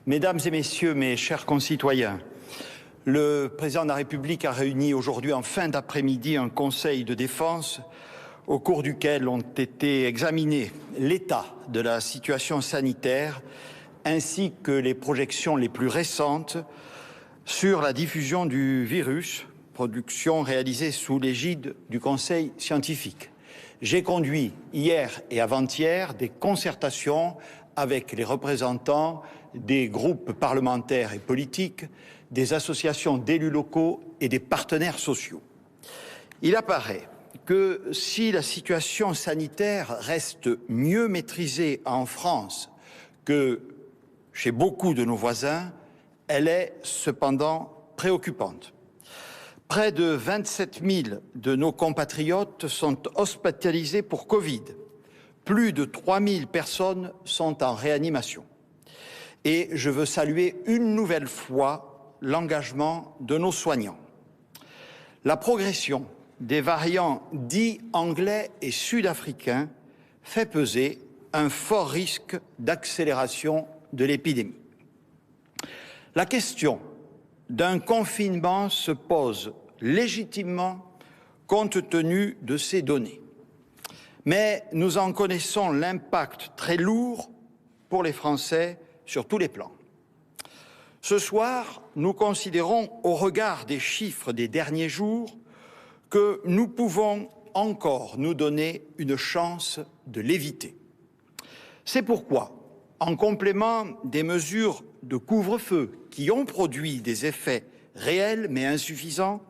Mesdames et messieurs, mes chers concitoyens, le président de la République a réuni aujourd'hui en fin d'après-midi un conseil de défense au cours duquel ont été examinés l'état de la situation sanitaire ainsi que les projections les plus récentes sur la diffusion du virus, production réalisée sous l'égide du Conseil scientifique. J'ai conduit hier et avant-hier des concertations avec les représentants des groupes parlementaires et politiques, des associations d'élus locaux et des partenaires sociaux. Il apparaît que si la situation sanitaire reste mieux maîtrisée en France que chez beaucoup de nos voisins, elle est cependant préoccupante. Près de 27 000 de nos compatriotes sont hospitalisés pour Covid. Plus de 3 000 personnes sont en réanimation. Et je veux saluer une nouvelle fois l'engagement de nos soignants. La progression des variants dits anglais et sud-africains fait peser un fort risque d'accélération de l'épidémie. La question d'un confinement se pose légitimement compte tenu de ces données. Mais nous en connaissons l'impact très lourd pour les Français sur tous les plans. Ce soir, nous considérons, au regard des chiffres des derniers jours, que nous pouvons encore nous donner une chance de l'éviter. C'est pourquoi, en complément des mesures de couvre-feu qui ont produit des effets réels mais insuffisants,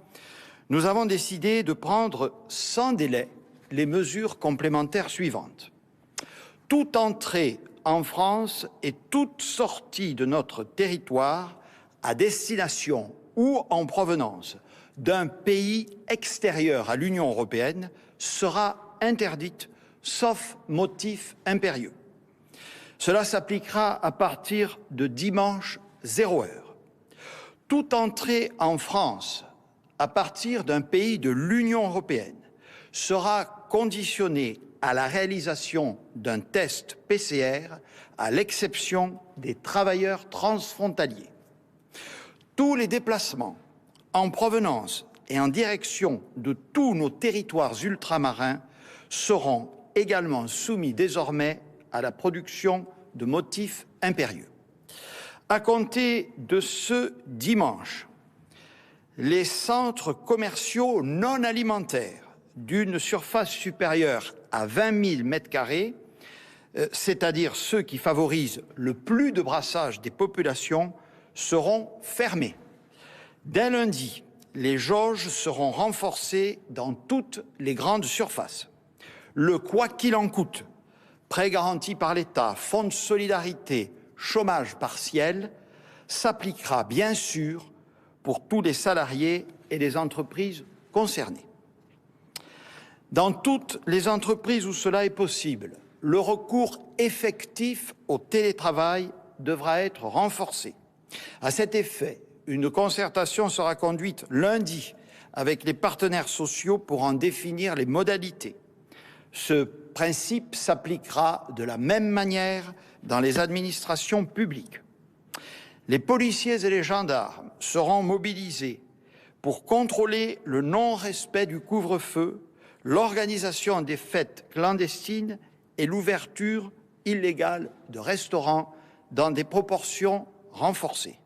nous avons décidé de prendre sans délai les mesures complémentaires suivantes. Toute entrée en France et toute sortie de notre territoire à destination ou en provenance d'un pays extérieur à l'Union européenne sera interdite, sauf motif impérieux. Cela s'appliquera à partir de dimanche 0 heure. Toute entrée en France à partir d'un pays de l'Union européenne sera conditionnée à la réalisation d'un test PCR, à l'exception des travailleurs transfrontaliers. Tous les déplacements en provenance et en direction de tous nos territoires ultramarins seront également soumis désormais à la production de motifs impérieux. À compter de ce dimanche, les centres commerciaux non alimentaires d'une surface supérieure à 20 000 m², c'est-à-dire ceux qui favorisent le plus de brassage des populations, seront fermés. Dès lundi, les jauges seront renforcées dans toutes les grandes surfaces. Le « quoi qu'il en coûte », prêt garanti par l'État, fonds de solidarité, chômage partiel, s'appliquera bien sûr pour tous les salariés et les entreprises concernées. Dans toutes les entreprises où cela est possible, le recours effectif au télétravail devra être renforcé. À cet effet, une concertation sera conduite lundi avec les partenaires sociaux pour en définir les modalités. Ce principe s'appliquera de la même manière dans les administrations publiques. Les policiers et les gendarmes seront mobilisés pour contrôler le non-respect du couvre-feu, l'organisation des fêtes clandestines et l'ouverture illégale de restaurants dans des proportions renforcées.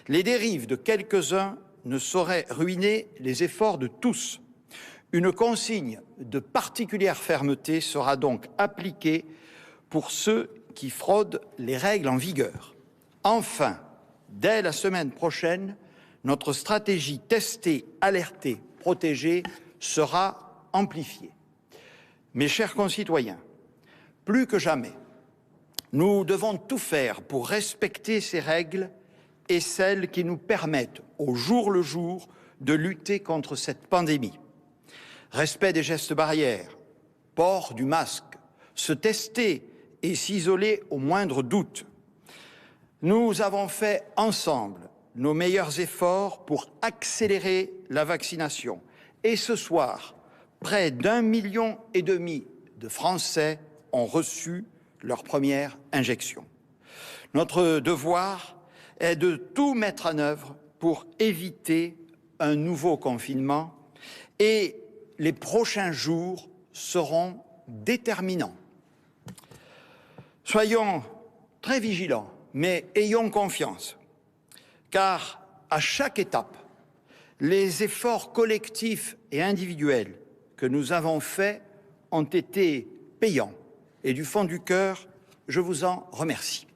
Les dérives de quelques-uns ne sauraient ruiner les efforts de tous. Une consigne de particulière fermeté sera donc appliquée pour ceux qui fraudent les règles en vigueur. Enfin, dès la semaine prochaine, notre stratégie tester, alerter, protéger sera amplifiée. Mes chers concitoyens, plus que jamais, nous devons tout faire pour respecter ces règles et celles qui nous permettent, au jour le jour, de lutter contre cette pandémie. Respect des gestes barrières, port du masque, se tester et s'isoler au moindre doute. Nous avons fait ensemble nos meilleurs efforts pour accélérer la vaccination. Et ce soir, près d'1,5 million de Français ont reçu leur première injection. Notre devoir est de tout mettre en œuvre pour éviter un nouveau confinement et les prochains jours seront déterminants. Soyons très vigilants, mais ayons confiance, car à chaque étape, les efforts collectifs et individuels que nous avons faits ont été payants. Et du fond du cœur, je vous en remercie.